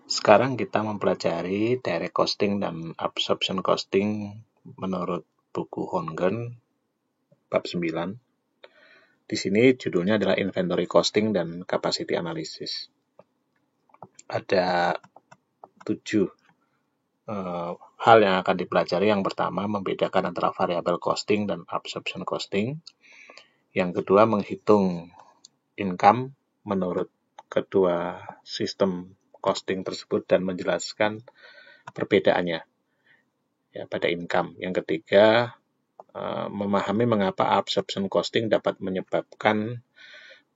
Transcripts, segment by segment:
Sekarang kita mempelajari direct costing dan absorption costing menurut buku Hongren bab 9. Di sini judulnya adalah inventory costing dan capacity analysis. Ada 7 hal yang akan dipelajari. Yang pertama, membedakan antara variable costing dan absorption costing. Yang kedua, menghitung income menurut kedua sistem costing tersebut dan menjelaskan perbedaannya ya pada income. Yang ketiga, memahami mengapa absorption costing dapat menyebabkan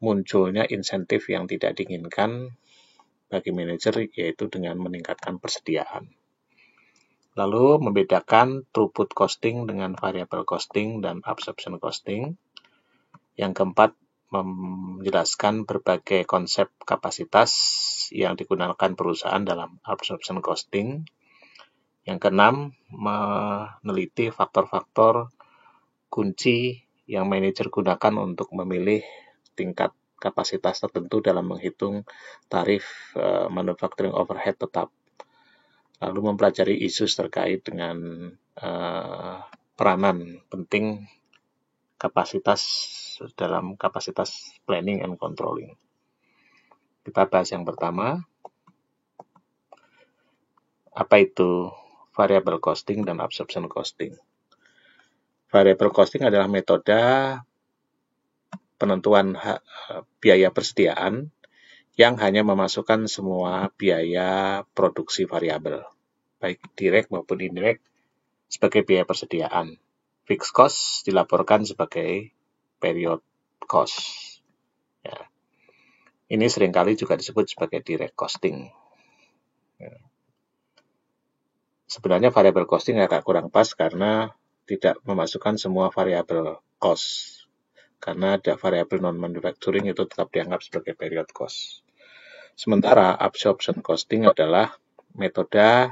munculnya insentif yang tidak diinginkan bagi manajer, yaitu dengan meningkatkan persediaan. Lalu membedakan throughput costing dengan variable costing dan absorption costing. Yang keempat, menjelaskan berbagai konsep kapasitas yang digunakan perusahaan dalam absorption costing. Yang keenam, meneliti faktor-faktor kunci yang manajer gunakan untuk memilih tingkat kapasitas tertentu dalam menghitung tarif manufacturing overhead tetap. Lalu mempelajari isu terkait dengan peranan penting kapasitas dalam kapasitas planning and controlling. Kita bahas yang pertama, apa itu variable costing dan absorption costing. Variable costing adalah metode penentuan biaya persediaan yang hanya memasukkan semua biaya produksi variabel, baik direct maupun indirect, sebagai biaya persediaan. Fixed cost dilaporkan sebagai period cost. Ya. Ini seringkali juga disebut sebagai direct costing. Ya. Sebenarnya variable costing agak kurang pas karena tidak memasukkan semua variabel cost. Karena ada variabel non-manufacturing itu tetap dianggap sebagai period cost. Sementara absorption costing adalah metode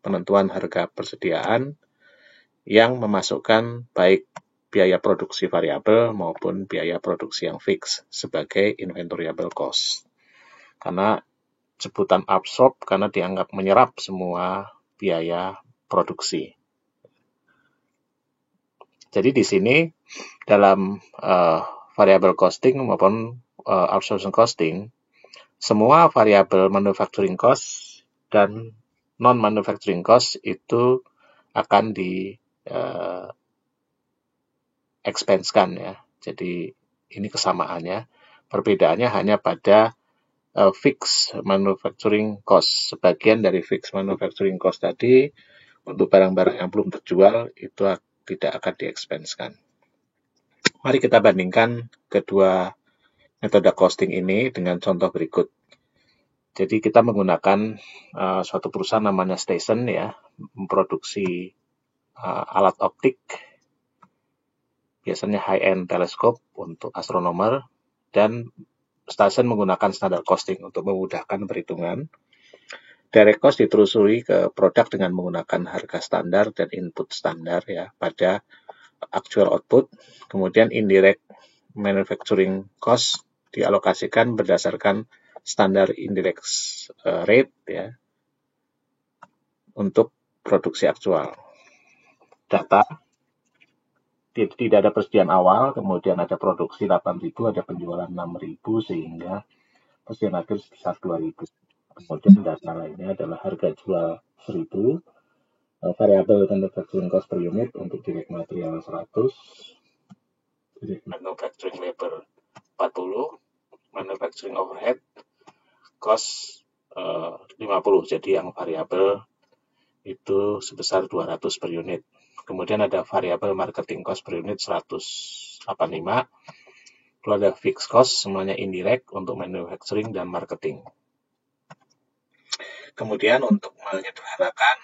penentuan harga persediaan yang memasukkan baik biaya produksi variabel maupun biaya produksi yang fix sebagai inventoriable cost. Karena sebutan absorb karena dianggap menyerap semua biaya produksi. Jadi di sini dalam variable costing maupun absorption costing, semua variabel manufacturing cost dan non-manufacturing cost itu akan di expense-kan ya. Jadi ini kesamaannya. Perbedaannya hanya pada fix manufacturing cost. Sebagian dari fix manufacturing cost tadi untuk barang-barang yang belum terjual itu tidak akan di-expense-kan. Mari kita bandingkan kedua metode costing ini dengan contoh berikut. Jadi kita menggunakan suatu perusahaan namanya Station ya, memproduksi alat optik, biasanya high-end teleskop untuk astronomer, dan Station menggunakan standar costing untuk memudahkan perhitungan. Direct cost ditelusuri ke produk dengan menggunakan harga standar dan input standar ya pada actual output. Kemudian indirect manufacturing cost dialokasikan berdasarkan standar indirect rate ya untuk produksi aktual. Data tidak ada persediaan awal, kemudian ada produksi 8.000, ada penjualan 6.000 sehingga persediaan akhir sebesar 2.000. Kemudian data lainnya adalah harga jual 1.000, variabel manufacturing cost per unit untuk direct material 100, direct manufacturing labor 40, manufacturing overhead cost 50. Jadi yang variabel itu sebesar 200 per unit. Kemudian ada variabel marketing cost per unit 185. Lalu ada fixed cost, semuanya indirect untuk manufacturing dan marketing. Kemudian untuk menyederhanakan,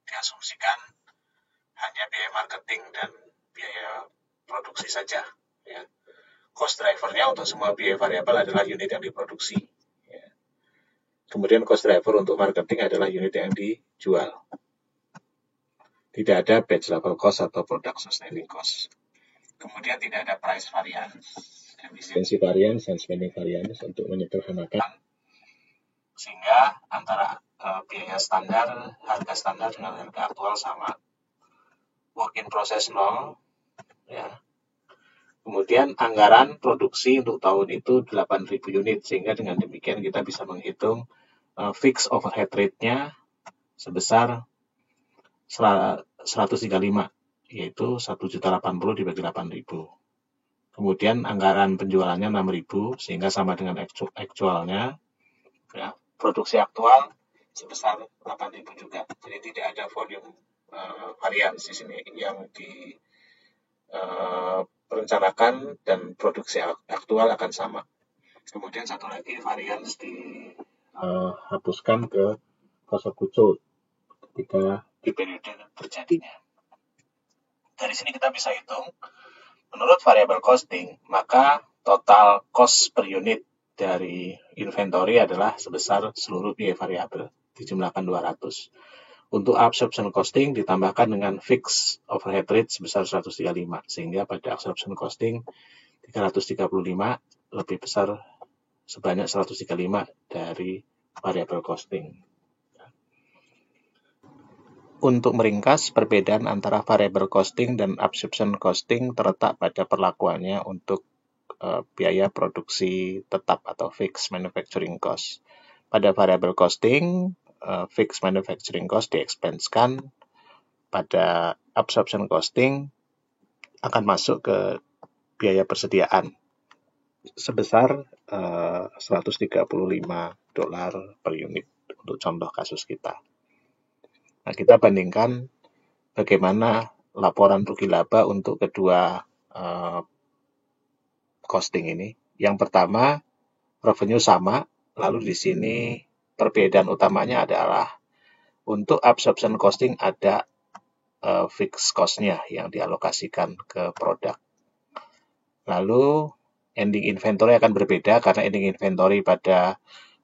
diasumsikan hanya biaya marketing dan biaya produksi saja. Ya. Cost drivernya untuk semua biaya variabel adalah unit yang diproduksi. Ya. Kemudian cost driver untuk marketing adalah unit yang dijual. Tidak ada batch level cost atau product sustaining cost. Kemudian tidak ada price variance, efisiensi variance, dan spending variance untuk menyederhanakan sehingga antara biaya standar, harga standar dengan harga aktual sama. Work in process 0, ya. Kemudian anggaran produksi untuk tahun itu 8.000 unit, sehingga dengan demikian kita bisa menghitung fixed overhead rate-nya sebesar 135, yaitu 1.080.000 dibagi 8.000. Kemudian anggaran penjualannya 6.000, sehingga sama dengan aktualnya. Ya, produksi aktual sebesar 8.000 juga. Jadi tidak ada volume varians di sini yang direncanakan dan produksi aktual akan sama. Kemudian satu lagi varians dihapuskan ke cost of goods sold ketika di periode terjadinya. Dari sini kita bisa hitung, menurut variable costing, maka total cost per unit dari inventory adalah sebesar seluruh biaya variabel, dijumlahkan 200. Untuk absorption costing ditambahkan dengan fixed overhead rate sebesar 135, sehingga pada absorption costing 335 lebih besar sebanyak 135 dari variable costing. Untuk meringkas, perbedaan antara variable costing dan absorption costing terletak pada perlakuannya untuk biaya produksi tetap atau fixed manufacturing cost. Pada variable costing, fixed manufacturing cost di-expense-kan. Pada absorption costing akan masuk ke biaya persediaan sebesar $135 per unit untuk contoh kasus kita. Nah, kita bandingkan bagaimana laporan rugi laba untuk kedua costing ini. Yang pertama, revenue sama, lalu di sini perbedaan utamanya adalah untuk absorption costing ada fixed cost-nya yang dialokasikan ke produk. Lalu ending inventory akan berbeda karena ending inventory pada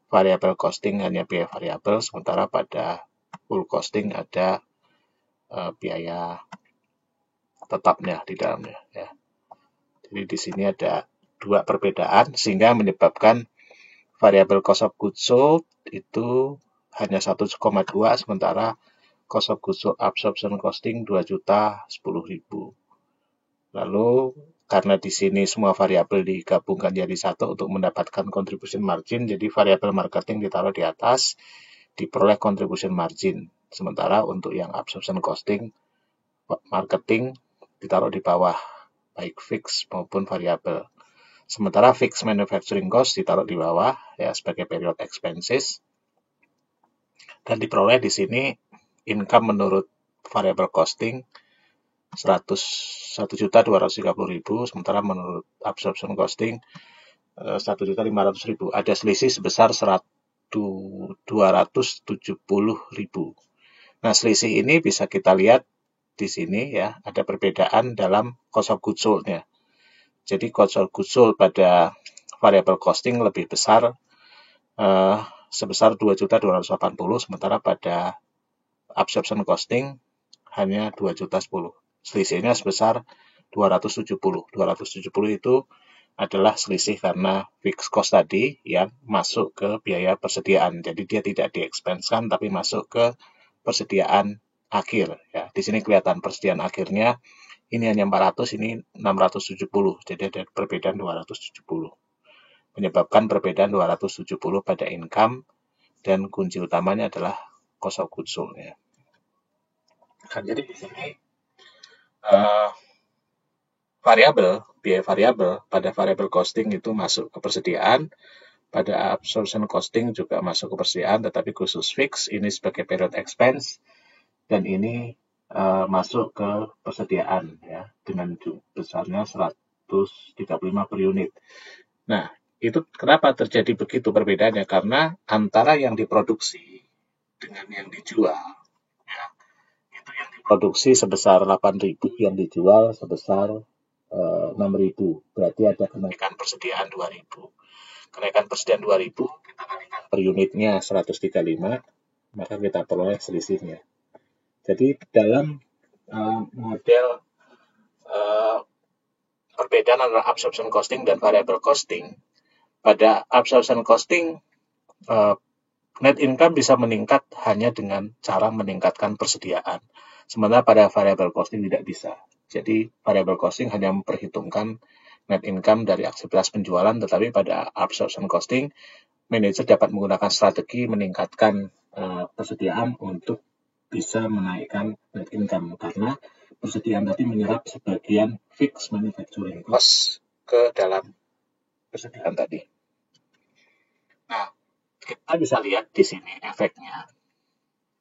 variable costing hanya biaya variabel, sementara pada full costing ada biaya tetapnya di dalamnya. Ya. Jadi di sini ada dua perbedaan sehingga menyebabkan variable cost of goods sold itu hanya 1,2, sementara cost of goods sold absorption costing 2.010.000. Lalu karena di sini semua variabel digabungkan jadi satu untuk mendapatkan contribution margin, jadi variabel marketing ditaruh di atas, diperoleh contribution margin. Sementara untuk yang absorption costing, marketing ditaruh di bawah, baik fixed maupun variabel. Sementara fixed manufacturing cost ditaruh di bawah ya sebagai period expenses. Dan diperoleh di sini income menurut variable costing 101.230.000, sementara menurut absorption costing 1.500.000. Ada selisih sebesar 270.000. Nah, selisih ini bisa kita lihat di sini ya, ada perbedaan dalam cost of goods sold-nya. Jadi cost of goods sold pada variable costing lebih besar sebesar 2.280.000, sementara pada absorption costing hanya 2.010.000. Selisihnya sebesar 270. 270 itu adalah selisih karena fixed cost tadi yang masuk ke biaya persediaan. Jadi dia tidak di-expense-kan tapi masuk ke persediaan akhir. Ya, di sini kelihatan persediaan akhirnya ini hanya 400, ini 670. Jadi ada perbedaan 270. Menyebabkan perbedaan 270 pada income dan kunci utamanya adalah cost of goods sold. Ya. Jadi di sini biaya variabel pada variable costing itu masuk ke persediaan, pada absorption costing juga masuk ke persediaan, tetapi khusus fix ini sebagai period expense dan ini masuk ke persediaan ya dengan besarnya 135 per unit. Nah, itu kenapa terjadi begitu perbedaannya? Karena antara yang diproduksi dengan yang dijual, ya, itu yang diproduksi sebesar 8.000, yang dijual sebesar 6.000. Berarti ada kenaikan persediaan 2.000. Kenaikan persediaan 2.000 kita kalikan per unitnya 135, maka kita peroleh selisihnya. Jadi dalam model perbedaan antara absorption costing dan variable costing, pada absorption costing Net income bisa meningkat hanya dengan cara meningkatkan persediaan. Sementara pada variable costing tidak bisa. Jadi variable costing hanya memperhitungkan net income dari aktivitas penjualan, tetapi pada absorption costing, manajer dapat menggunakan strategi meningkatkan persediaan untuk bisa menaikkan net income, karena persediaan tadi menyerap sebagian fixed manufacturing cost ke dalam persediaan tadi. Nah, kita bisa lihat di sini efeknya.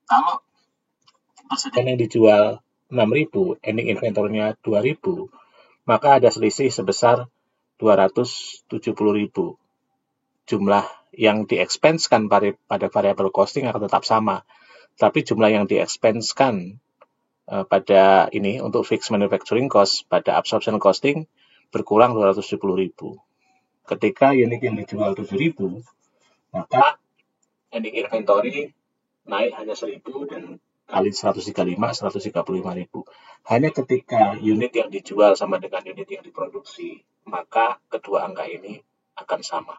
Kalau persediaan yang dijual 6.000, ending inventory-nya 2.000, maka ada selisih sebesar 270.000. Jumlah yang di-expense-kan pada variable costing akan tetap sama, tapi jumlah yang di-expense-kan pada ini untuk fixed manufacturing cost pada absorption costing berkurang 270.000. Ketika unit yang dijual 7.000, maka ending inventory naik hanya 1.000 dan kali 135, 135.000. Hanya ketika unit yang dijual sama dengan unit yang diproduksi, maka kedua angka ini akan sama.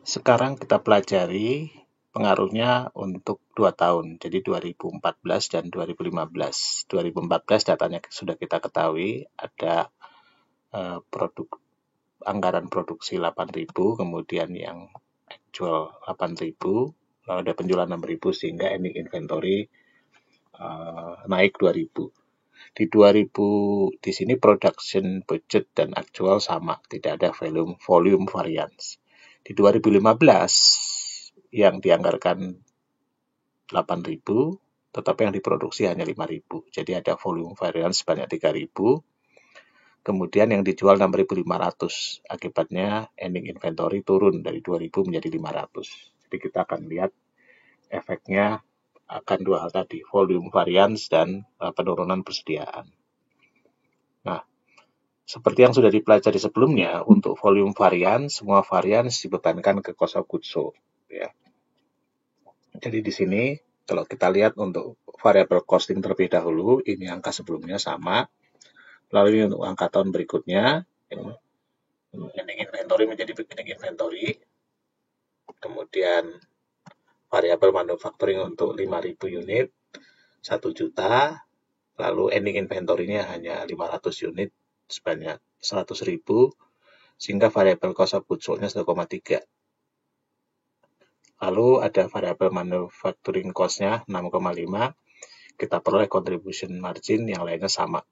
Sekarang kita pelajari pengaruhnya untuk 2 tahun, jadi 2014 dan 2015. 2014 datanya sudah kita ketahui, ada anggaran produksi 8.000, kemudian yang actual 8.000, lalu ada penjualan 6.000, sehingga ending inventory naik 2.000. Di 2000 di sini production budget dan actual sama, tidak ada volume variance. Di 2015 yang dianggarkan 8.000, tetapi yang diproduksi hanya 5.000. Jadi ada volume variance sebanyak 3.000. Kemudian yang dijual 6.500. Akibatnya ending inventory turun dari 2.000 menjadi 500. Jadi kita akan lihat efeknya akan dua hal tadi, volume variance dan penurunan persediaan. Nah, seperti yang sudah dipelajari sebelumnya, untuk volume variance, semua variance dibebankan ke cost of goods sold. Ya. Jadi di sini, kalau kita lihat untuk variable costing terlebih dahulu, ini angka sebelumnya sama. Lalu untuk angka tahun berikutnya, ending inventory menjadi beginning inventory. Kemudian variable manufacturing untuk 5.000 unit, 1 juta. Lalu ending inventory-nya hanya 500 unit sebanyak 100.000, sehingga variable cost of goods sold-nya 1,3. Lalu ada variable manufacturing cost-nya 6,5. Kita peroleh contribution margin, yang lainnya sama.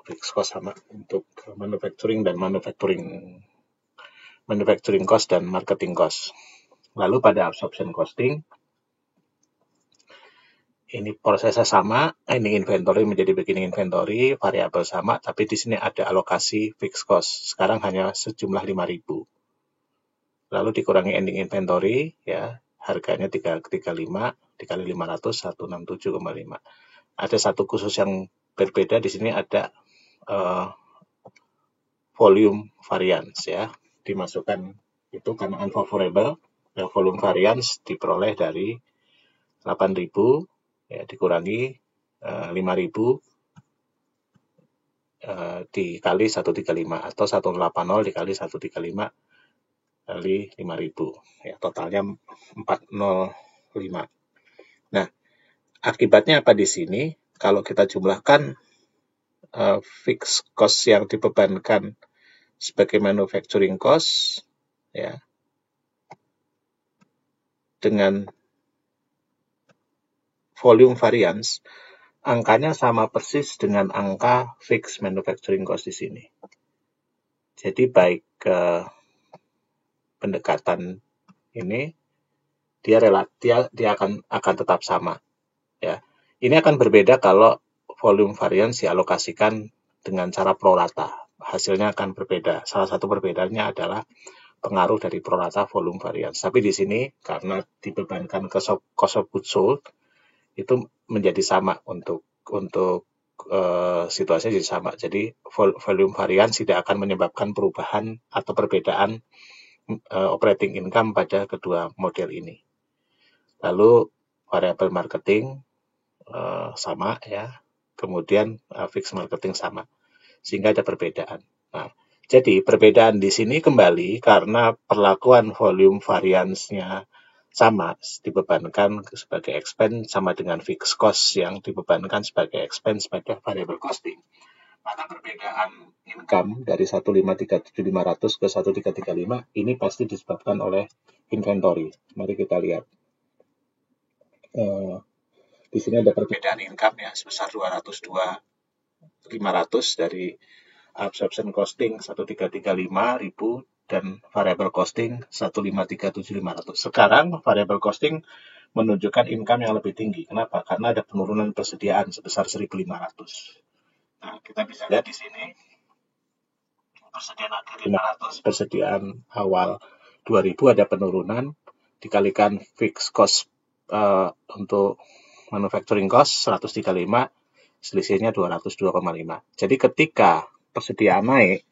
Fixed cost sama untuk manufacturing dan manufacturing cost dan marketing cost. Lalu pada absorption costing, ini prosesnya sama, ending inventory menjadi beginning inventory, variabel sama, tapi di sini ada alokasi fixed cost. Sekarang hanya sejumlah 5.000. Lalu dikurangi ending inventory, ya, harganya 335 dikali 500, 167,5. Ada satu khusus yang berbeda di sini, ada volume variance, ya, dimasukkan itu karena unfavorable. Volume variance diperoleh dari 8.000, ya, dikurangi 5.000 dikali 135, atau 180 dikali 135 kali 5.000, ya, totalnya 405. Nah, akibatnya apa di sini? Kalau kita jumlahkan fixed cost yang dibebankan sebagai manufacturing cost, ya, dengan volume variance, angkanya sama persis dengan angka fixed manufacturing cost di sini. Jadi baik pendekatan ini dia akan tetap sama, ya. Ini akan berbeda kalau volume variance dialokasikan dengan cara prorata. Hasilnya akan berbeda. Salah satu perbedaannya adalah pengaruh dari prorata volume variance. Tapi di sini karena dibebankan ke cost of goods sold, itu menjadi sama untuk situasinya jadi sama. Jadi volume variance tidak akan menyebabkan perubahan atau perbedaan operating income pada kedua model ini. Lalu variable marketing sama, ya. Kemudian fixed marketing sama. Sehingga ada perbedaan. Nah, jadi perbedaan di sini kembali karena perlakuan volume variance-nya sama dibebankan sebagai expense sama dengan fixed cost yang dibebankan sebagai expense pada variable costing. Maka perbedaan income dari 153.700 ke 1335 ini pasti disebabkan oleh inventory. Mari kita lihat. Di sini ada perbedaan income ya sebesar 202.500 dari absorption costing 1335.000 dan variable costing 153.700. Sekarang variable costing menunjukkan income yang lebih tinggi. Kenapa? Karena ada penurunan persediaan sebesar 1.500. Nah, kita bisa lihat di sini persediaan akhir 500, persediaan awal 2000 ada penurunan dikalikan fixed cost untuk manufacturing cost 135, selisihnya 202,5. Jadi ketika persediaan naik,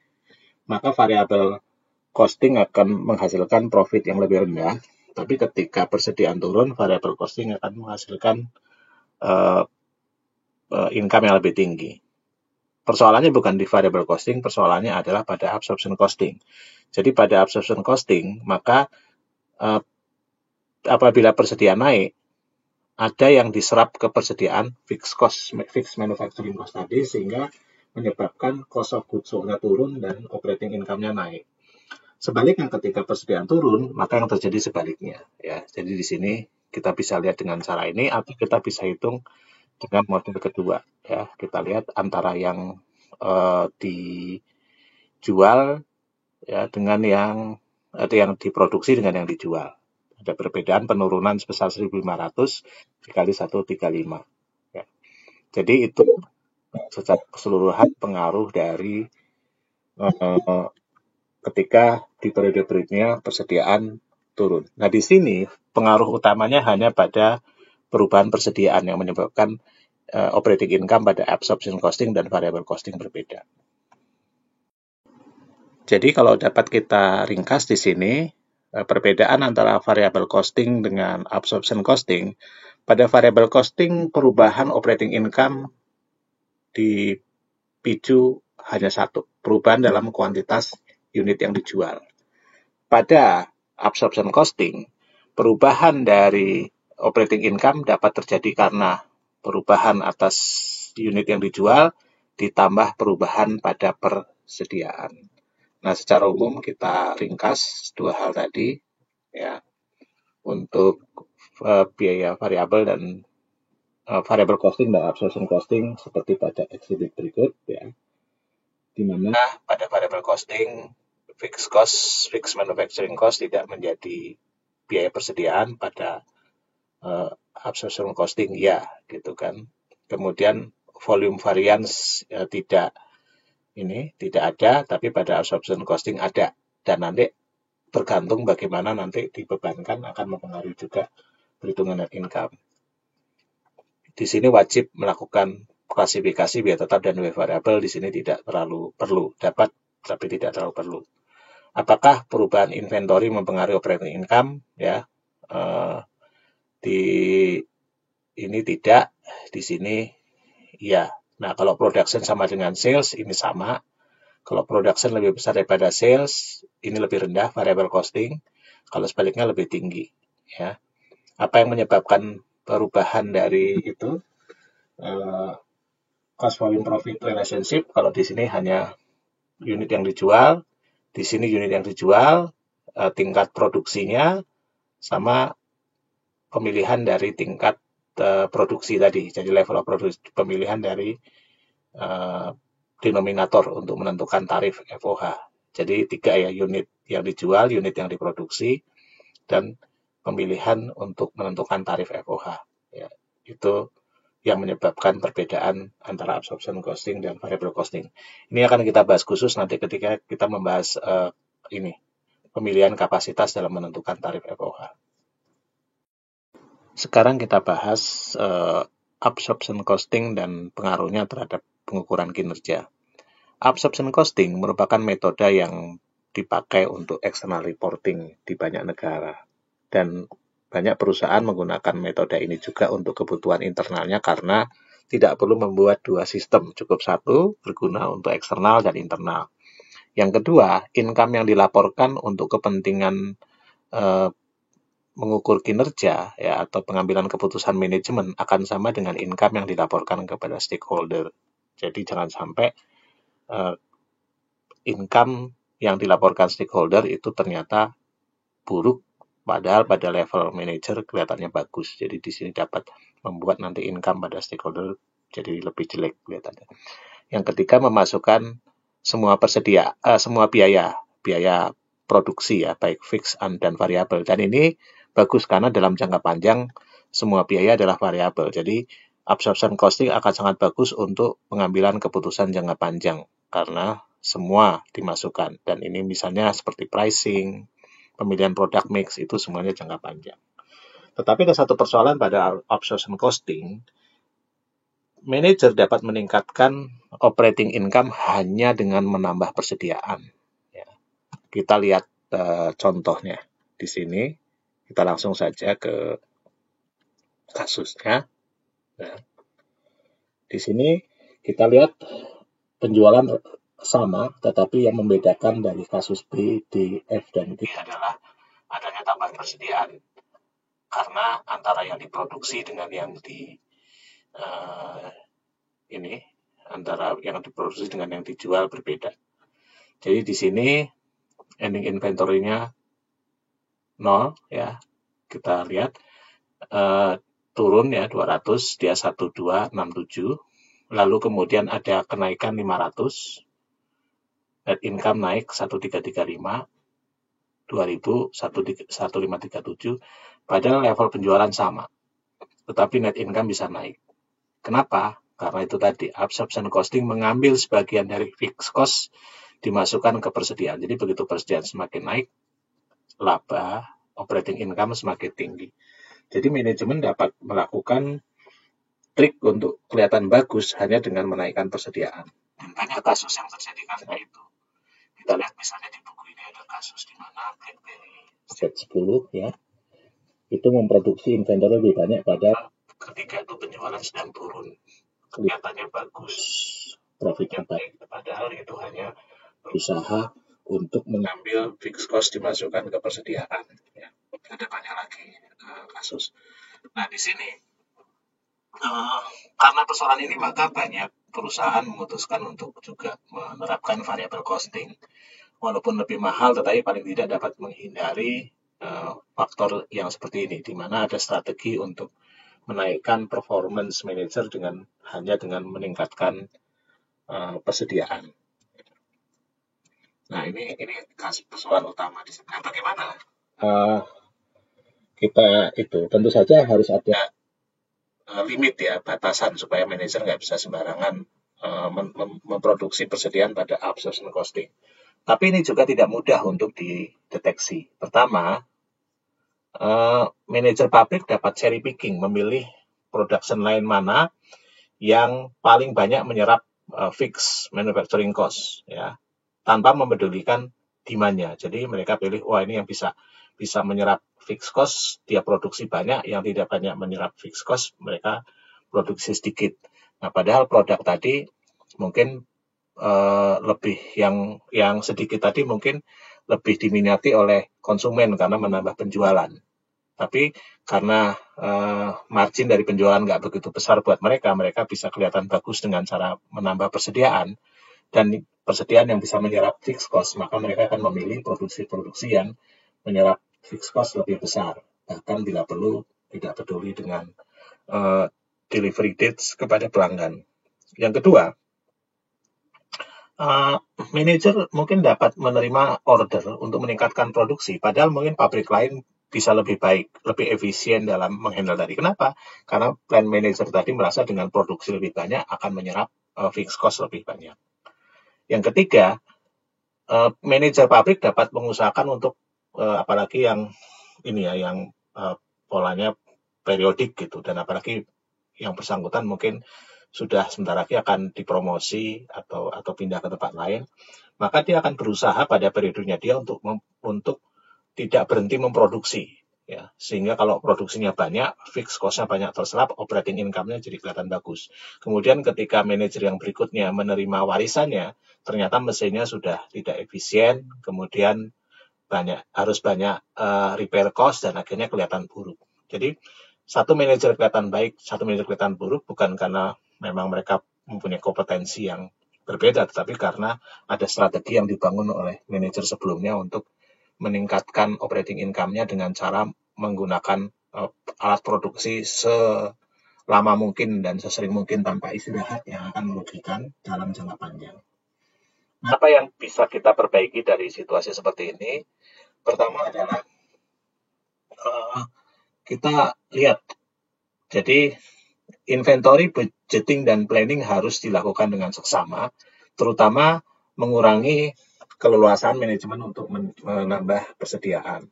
maka variable costing akan menghasilkan profit yang lebih rendah. Tapi ketika persediaan turun, variable costing akan menghasilkan income yang lebih tinggi. Persoalannya bukan di variable costing, persoalannya adalah pada absorption costing. Jadi pada absorption costing, maka apabila persediaan naik, ada yang diserap ke persediaan fixed manufacturing cost tadi, sehingga menyebabkan cost of goods sold-nya turun dan operating income-nya naik. Sebaliknya ketika persediaan turun, maka yang terjadi sebaliknya. Ya, jadi di sini kita bisa lihat dengan cara ini, atau kita bisa hitung dengan model kedua. Ya, kita lihat antara yang dijual ya dengan yang diproduksi dengan yang dijual. Ada perbedaan penurunan sebesar 1.500 dikali 135. Ya. Jadi itu secara keseluruhan pengaruh dari ketika di periode berikutnya persediaan turun. Nah, di sini pengaruh utamanya hanya pada perubahan persediaan yang menyebabkan operating income pada absorption costing dan variable costing berbeda. Jadi kalau dapat kita ringkas di sini, perbedaan antara variable costing dengan absorption costing, pada variable costing perubahan operating income dipicu hanya satu, perubahan dalam kuantitas unit yang dijual. Pada absorption costing, perubahan dari operating income dapat terjadi karena perubahan atas unit yang dijual ditambah perubahan pada persediaan. Nah, secara umum kita ringkas dua hal tadi ya untuk biaya variabel dan variable costing dan absorption costing seperti pada exhibit berikut ya. Di mana pada variable costing fixed manufacturing cost tidak menjadi biaya persediaan, pada absorption costing ya gitu kan. Kemudian volume variance tidak ada, tapi pada absorption costing ada, dan nanti tergantung bagaimana nanti dibebankan akan mempengaruhi juga perhitungan net income. Di sini wajib melakukan klasifikasi biaya tetap dan biaya variabel, di sini tidak terlalu perlu, dapat tapi tidak terlalu perlu. Apakah perubahan inventory mempengaruhi operating income? Ya, di ini tidak, di sini ya. Nah, kalau production sama dengan sales, ini sama. Kalau production lebih besar daripada sales, ini lebih rendah variable costing. Kalau sebaliknya lebih tinggi. Ya. Apa yang menyebabkan perubahan dari itu? Cost volume profit relationship. Kalau di sini hanya unit yang dijual, di sini unit yang dijual, tingkat produksinya sama pemilihan dari tingkat produksi tadi. Jadi level of produksi, pemilihan dari denominator untuk menentukan tarif FOH. Jadi 3 ya, unit yang dijual, unit yang diproduksi, dan pemilihan untuk menentukan tarif FOH. Ya, itu yang menyebabkan perbedaan antara absorption costing dan variable costing. Ini akan kita bahas khusus nanti ketika kita membahas pemilihan kapasitas dalam menentukan tarif FOH. Sekarang kita bahas absorption costing dan pengaruhnya terhadap pengukuran kinerja. Absorption costing merupakan metode yang dipakai untuk external reporting di banyak negara, dan banyak perusahaan menggunakan metode ini juga untuk kebutuhan internalnya karena tidak perlu membuat dua sistem, cukup satu berguna untuk eksternal dan internal. Yang kedua, income yang dilaporkan untuk kepentingan mengukur kinerja ya atau pengambilan keputusan manajemen akan sama dengan income yang dilaporkan kepada stakeholder. Jadi jangan sampai income yang dilaporkan stakeholder itu ternyata buruk, padahal pada level manager kelihatannya bagus. Jadi di sini dapat membuat nanti income pada stakeholder jadi lebih jelek kelihatannya. Yang ketiga, memasukkan semua biaya produksi ya, baik fix dan variabel. Dan ini bagus karena dalam jangka panjang semua biaya adalah variabel. Jadi absorption costing akan sangat bagus untuk pengambilan keputusan jangka panjang karena semua dimasukkan. Dan ini misalnya seperti pricing, pemilihan produk mix, itu semuanya jangka panjang. Tetapi ada satu persoalan pada absorption costing. Manajer dapat meningkatkan operating income hanya dengan menambah persediaan. Ya. Kita lihat contohnya di sini. Kita langsung saja ke kasusnya. Nah, di sini kita lihat penjualan sama, tetapi yang membedakan dari kasus B, D, F, dan G adalah adanya tambahan persediaan. Karena antara yang diproduksi dengan yang antara yang diproduksi dengan yang dijual berbeda. Jadi di sini ending inventory-nya 0 ya. Kita lihat turun ya 200, dia 1267. Lalu kemudian ada kenaikan 500. Net income naik 1335. 2000 1537. Padahal level penjualan sama. Tetapi net income bisa naik. Kenapa? Karena itu tadi, absorption costing mengambil sebagian dari fixed cost dimasukkan ke persediaan. Jadi begitu persediaan semakin naik, laba, operating income semakin tinggi. Jadi manajemen dapat melakukan trik untuk kelihatan bagus hanya dengan menaikkan persediaan. Dan banyak kasus yang terjadi karena itu. Kita lihat misalnya di buku ini ada kasus di mana BlackBerry Z10 ya, itu memproduksi inventory lebih banyak pada ketika itu penjualan sedang turun. Kelihatannya bagus, profitnya baik, padahal itu hanya berusaha untuk mengambil fixed cost dimasukkan ke persediaan. Ya. Ada banyak lagi kasus. Nah di sini karena persoalan ini maka banyak perusahaan memutuskan untuk juga menerapkan variable costing. Walaupun lebih mahal, tetapi paling tidak dapat menghindari faktor yang seperti ini, di mana ada strategi untuk menaikkan performance manager hanya dengan meningkatkan persediaan. Nah ini persoalan utama di sini. Nah, bagaimana kita itu tentu saja harus ada limit ya, batasan supaya manajer nggak bisa sembarangan memproduksi persediaan pada absorption costing. Tapi ini juga tidak mudah untuk dideteksi. Pertama, manajer pabrik dapat cherry picking, memilih production line mana yang paling banyak menyerap fixed manufacturing cost, ya, tanpa memedulikan demand-nya. Jadi mereka pilih, wah ini yang bisa menyerap fixed cost, dia produksi banyak, yang tidak banyak menyerap fixed cost, mereka produksi sedikit. Nah, padahal produk tadi mungkin lebih yang sedikit tadi mungkin lebih diminati oleh konsumen karena menambah penjualan. Tapi karena margin dari penjualan nggak begitu besar buat mereka bisa kelihatan bagus dengan cara menambah persediaan dan persediaan yang bisa menyerap fixed cost, maka mereka akan memilih produksi yang menyerap fixed cost lebih besar, bahkan bila perlu tidak peduli dengan delivery dates kepada pelanggan. Yang kedua, manajer mungkin dapat menerima order untuk meningkatkan produksi, padahal mungkin pabrik lain bisa lebih baik, lebih efisien dalam menghandle tadi. Kenapa? Karena plan manager tadi merasa dengan produksi lebih banyak akan menyerap fixed cost lebih banyak. Yang ketiga, manajer pabrik dapat mengusahakan untuk apalagi yang ini ya, yang polanya periodik gitu, dan apalagi yang bersangkutan mungkin sudah sebentar lagi akan dipromosi atau pindah ke tempat lain, maka dia akan berusaha pada periodenya dia untuk tidak berhenti memproduksi, ya, sehingga kalau produksinya banyak, fixed cost-nya banyak terserap, operating income-nya jadi kelihatan bagus. Kemudian ketika manajer yang berikutnya menerima warisannya, ternyata mesinnya sudah tidak efisien, kemudian harus banyak repair cost dan akhirnya kelihatan buruk. Jadi satu manajer kelihatan baik, satu manajer kelihatan buruk bukan karena memang mereka mempunyai kompetensi yang berbeda, tetapi karena ada strategi yang dibangun oleh manajer sebelumnya untuk meningkatkan operating income-nya dengan cara menggunakan alat produksi selama mungkin dan sesering mungkin tanpa istirahat yang akan merugikan dalam jangka panjang. Apa yang bisa kita perbaiki dari situasi seperti ini? Pertama adalah kita lihat, jadi inventory budgeting dan planning harus dilakukan dengan seksama, terutama mengurangi keleluasaan manajemen untuk menambah persediaan.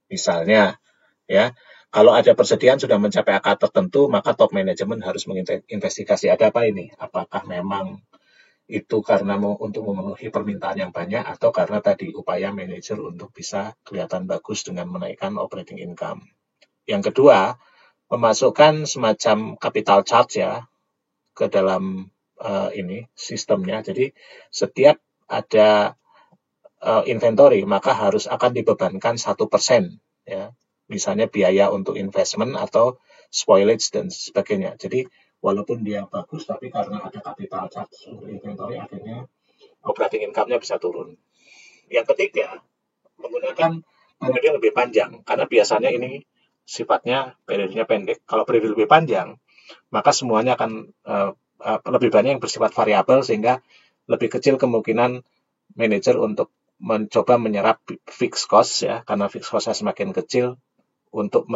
Misalnya, ya, kalau ada persediaan sudah mencapai angka tertentu, maka top manajemen harus menginvestigasi ada apa ini. Apakah memang itu karena untuk memenuhi permintaan yang banyak atau karena tadi upaya manajer untuk bisa kelihatan bagus dengan menaikkan operating income. Yang kedua, memasukkan semacam capital charge ya ke dalam ini sistemnya. Jadi setiap ada inventory maka akan dibebankan 1% ya. Misalnya biaya untuk investment atau spoilage dan sebagainya. Jadi walaupun dia bagus, tapi karena ada capital charge untuk inventory, akhirnya operating income-nya bisa turun. Yang ketiga, menggunakan periode lebih panjang, karena biasanya ini sifatnya periodenya pendek. Kalau periode lebih panjang, maka semuanya akan lebih banyak yang bersifat variabel, sehingga lebih kecil kemungkinan manajer untuk mencoba menyerap fixed cost ya, karena fixed cost-nya semakin kecil untuk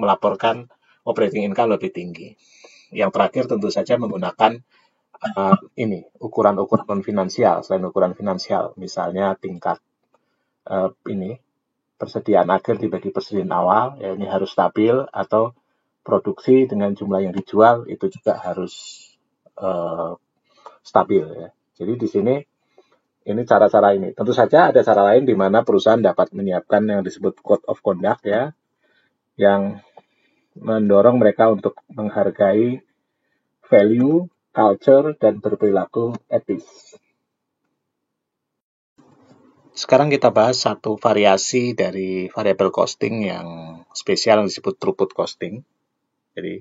melaporkan operating income lebih tinggi. Yang terakhir tentu saja menggunakan ukuran-ukuran non finansial selain ukuran finansial, misalnya tingkat persediaan akhir dibagi persediaan awal, ya ini harus stabil, atau produksi dengan jumlah yang dijual itu juga harus stabil ya. Jadi di sini ini cara-cara ini. Tentu saja ada cara lain di mana perusahaan dapat menyiapkan yang disebut code of conduct ya, yang mendorong mereka untuk menghargai value, culture, dan berperilaku etis. Sekarang kita bahas satu variasi dari variable costing yang spesial yang disebut throughput costing. Jadi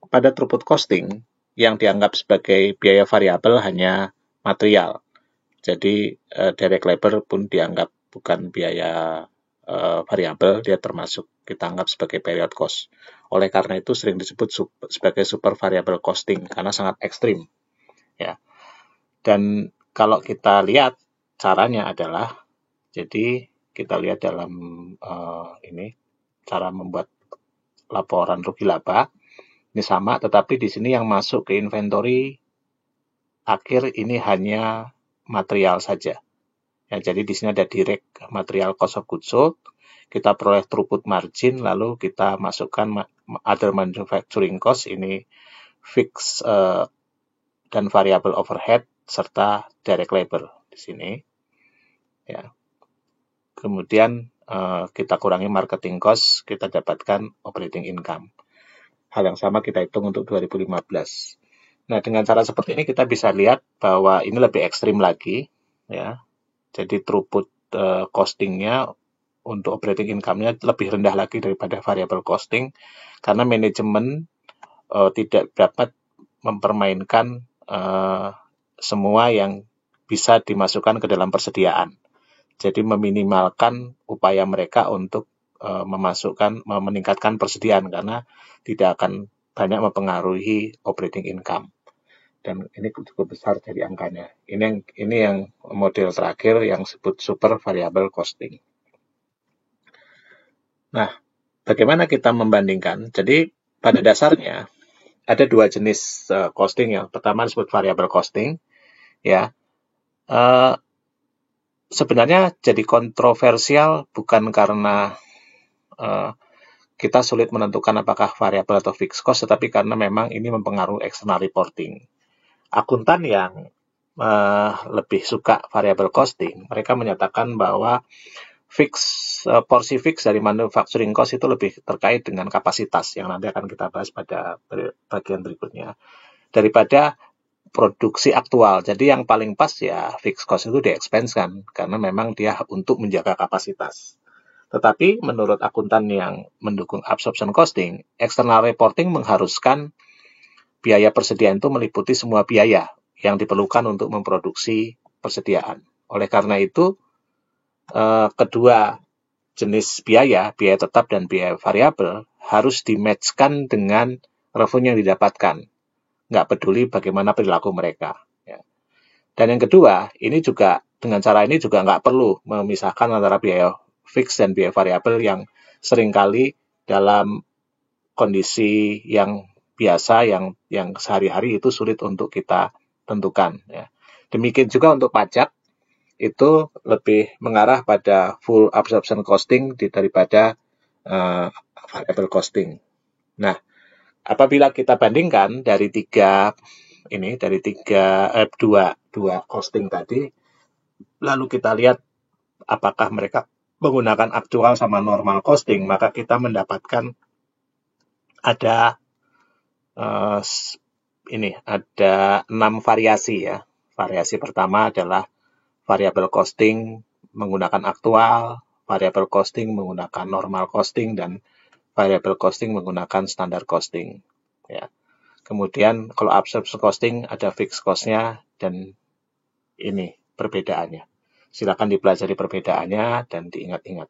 pada throughput costing yang dianggap sebagai biaya variabel hanya material. Jadi direct labor pun dianggap bukan biaya variabel, dia termasuk kita anggap sebagai period cost. Oleh karena itu sering disebut sebagai super variable costing karena sangat ekstrim. Ya. Dan kalau kita lihat caranya adalah, jadi kita lihat dalam ini cara membuat laporan rugi laba. Ini sama, tetapi di sini yang masuk ke inventory akhir ini hanya material saja. Ya, jadi di sini ada direct material cost of goods sold, kita peroleh throughput margin, lalu kita masukkan other manufacturing cost, ini fixed dan variable overhead serta direct labor di sini. Ya. Kemudian kita kurangi marketing cost, kita dapatkan operating income. Hal yang sama kita hitung untuk 2015. Nah, dengan cara seperti ini kita bisa lihat bahwa ini lebih ekstrim lagi, ya. Jadi throughput costingnya untuk operating income-nya lebih rendah lagi daripada variable costing, karena manajemen tidak dapat mempermainkan semua yang bisa dimasukkan ke dalam persediaan. Jadi meminimalkan upaya mereka untuk meningkatkan persediaan, karena tidak akan banyak mempengaruhi operating income. Dan ini cukup besar jadi angkanya. Ini yang model terakhir yang disebut super variable costing. Nah, bagaimana kita membandingkan? Jadi pada dasarnya ada dua jenis costing. Yang pertama disebut variable costing. Ya, sebenarnya jadi kontroversial bukan karena kita sulit menentukan apakah variabel atau fixed cost, tetapi karena memang ini mempengaruhi external reporting. Akuntan yang lebih suka variable costing, mereka menyatakan bahwa porsi fix dari manufacturing cost itu lebih terkait dengan kapasitas, yang nanti akan kita bahas pada bagian berikutnya, daripada produksi aktual. Jadi yang paling pas ya fixed cost itu di-expense-kan, karena memang dia untuk menjaga kapasitas. Tetapi menurut akuntan yang mendukung absorption costing, external reporting mengharuskan biaya persediaan itu meliputi semua biaya yang diperlukan untuk memproduksi persediaan. Oleh karena itu, kedua jenis biaya tetap dan biaya variabel, harus di-match-kan dengan revenue yang didapatkan. Nggak peduli bagaimana perilaku mereka. Ya. Dan yang kedua, ini juga dengan cara ini juga nggak perlu memisahkan antara biaya fix dan biaya variabel yang seringkali dalam kondisi yang biasa, yang sehari-hari itu sulit untuk kita tentukan. Ya. Demikian juga untuk pajak, itu lebih mengarah pada full absorption costing daripada variable costing. Nah, apabila kita bandingkan dari dua costing tadi, lalu kita lihat apakah mereka menggunakan aktual sama normal costing, maka kita mendapatkan ada 6 variasi ya. Variasi pertama adalah variable costing menggunakan aktual, variable costing menggunakan normal costing, dan variable costing menggunakan standar costing. Ya. Kemudian kalau absorption costing ada fixed cost-nya, dan ini perbedaannya. Silakan dipelajari perbedaannya dan diingat-ingat.